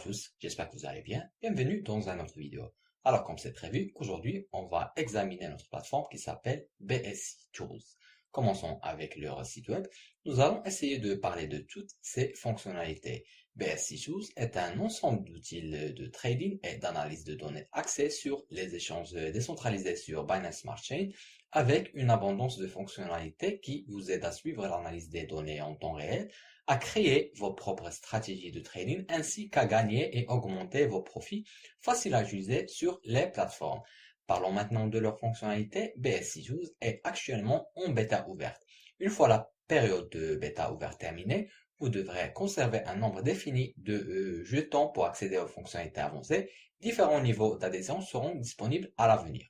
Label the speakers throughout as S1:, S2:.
S1: tous, j'espère que vous allez bien. Bienvenue dans une autre vidéo. Alors comme c'est prévu, aujourd'hui on va examiner notre plateforme qui s'appelle BSC Tools. Commençons avec leur site web. Nous allons essayer de parler de toutes ces fonctionnalités. BSC Tools est un ensemble d'outils de trading et d'analyse de données axés sur les échanges décentralisés sur Binance Smart Chain avec une abondance de fonctionnalités qui vous aident à suivre l'analyse des données en temps réel, à créer vos propres stratégies de trading ainsi qu'à gagner et augmenter vos profits faciles à utiliser sur les plateformes. Parlons maintenant de leur fonctionnalité. BSC Tools est actuellement en bêta ouverte. Une fois la période de bêta ouverte terminée, vous devrez conserver un nombre défini de jetons pour accéder aux fonctionnalités avancées. Différents niveaux d'adhésion seront disponibles à l'avenir.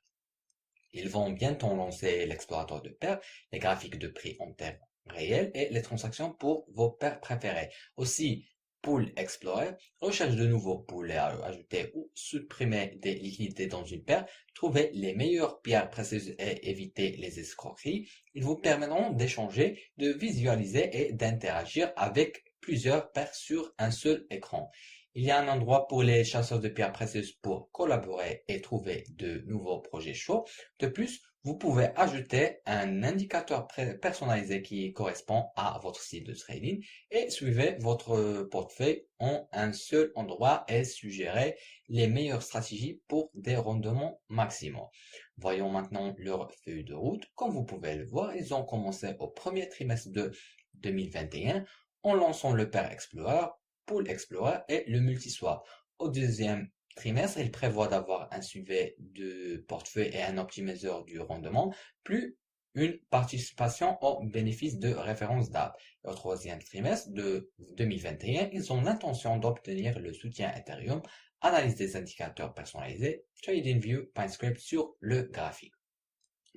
S1: Ils vont bientôt lancer l'explorateur de paires, les graphiques de prix en temps réel et les transactions pour vos paires préférées. Aussi, Pool Explorer, recherche de nouveaux pools à ajouter ou supprimer des liquidités dans une paire, trouver les meilleures pierres précieuses et éviter les escroqueries. Ils vous permettront d'échanger, de visualiser et d'interagir avec plusieurs paires sur un seul écran. Il y a un endroit pour les chasseurs de pierres précieuses pour collaborer et trouver de nouveaux projets chauds. De plus, vous pouvez ajouter un indicateur personnalisé qui correspond à votre style de trading et suivez votre portefeuille en un seul endroit et suggérez les meilleures stratégies pour des rendements maximaux. Voyons maintenant leur feuille de route. Comme vous pouvez le voir, ils ont commencé au premier trimestre de 2021 en lançant le Pair Explorer, Pool Explorer et le Multiswap. Au deuxième trimestre, il prévoit d'avoir un suivi de portefeuille et un optimiseur du rendement, plus une participation aux bénéfices de référence d'app. Au troisième trimestre de 2021, ils ont l'intention d'obtenir le soutien Ethereum, analyse des indicateurs personnalisés, TradingView, PineScript sur le graphique.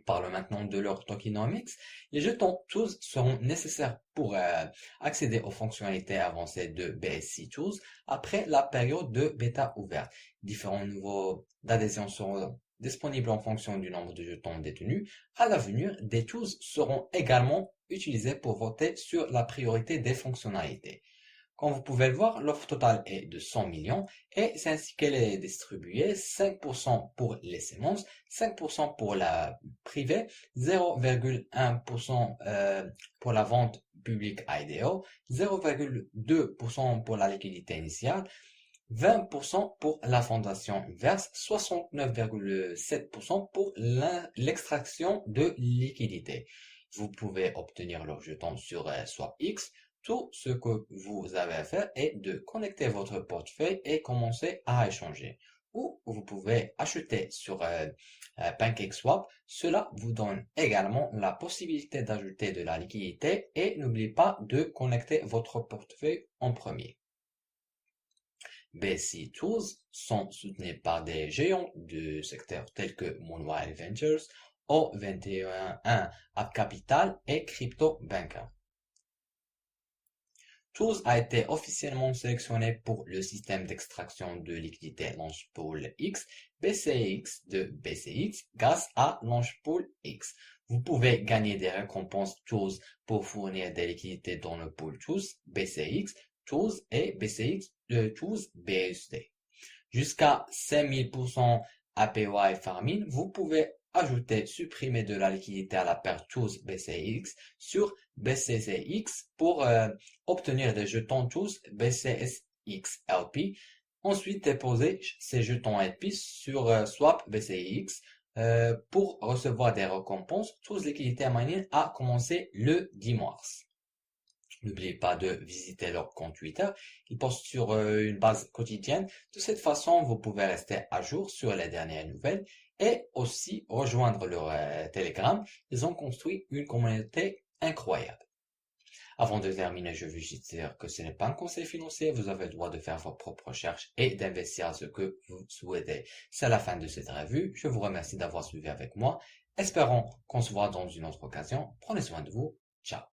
S1: Parlons maintenant de leur tokenomics. Les jetons Tools seront nécessaires pour accéder aux fonctionnalités avancées de BSC Tools après la période de bêta ouverte. Différents niveaux d'adhésion seront disponibles en fonction du nombre de jetons détenus. À l'avenir, des tools seront également utilisés pour voter sur la priorité des fonctionnalités. Comme vous pouvez le voir, l'offre totale est de 100 millions et c'est ainsi qu'elle est distribuée 5% pour les semences, 5% pour la privée, 0,1% pour la vente publique IDO, 0,2% pour la liquidité initiale, 20% pour la fondation inverse, 69,7% pour l'extraction de liquidité. Vous pouvez obtenir leurs jetons sur SwapX. Tout ce que vous avez à faire est de connecter votre portefeuille et commencer à échanger. Ou vous pouvez acheter sur PancakeSwap. Cela vous donne également la possibilité d'ajouter de la liquidité et n'oubliez pas de connecter votre portefeuille en premier. BSC Tools sont soutenus par des géants du secteur tels que Moonwire Ventures, O21 App Capital et CryptoBanker. Tools a été officiellement sélectionné pour le système d'extraction de liquidité Launchpool X, BCX de BCX, grâce à Launchpool X. Vous pouvez gagner des récompenses Tools pour fournir des liquidités dans le pool Tools, BCX, Tools et BCX Tools BUSD. Jusqu'à 5000% APY Farming, vous pouvez ajouter, supprimer de la liquidité à la paire Tools BCX sur BCCX pour obtenir des jetons Tools BCSX LP. Ensuite, déposer ces jetons LP sur Swap BCX pour recevoir des récompenses. Tools liquidité mining a commencé le 10 mars. N'oubliez pas de visiter leur compte Twitter. Ils postent sur une base quotidienne. De cette façon, vous pouvez rester à jour sur les dernières nouvelles et aussi rejoindre leur Telegram. Ils ont construit une communauté incroyable. Avant de terminer, je veux juste dire que ce n'est pas un conseil financier. Vous avez le droit de faire vos propres recherches et d'investir à ce que vous souhaitez. C'est la fin de cette revue. Je vous remercie d'avoir suivi avec moi. Espérons qu'on se voit dans une autre occasion. Prenez soin de vous. Ciao.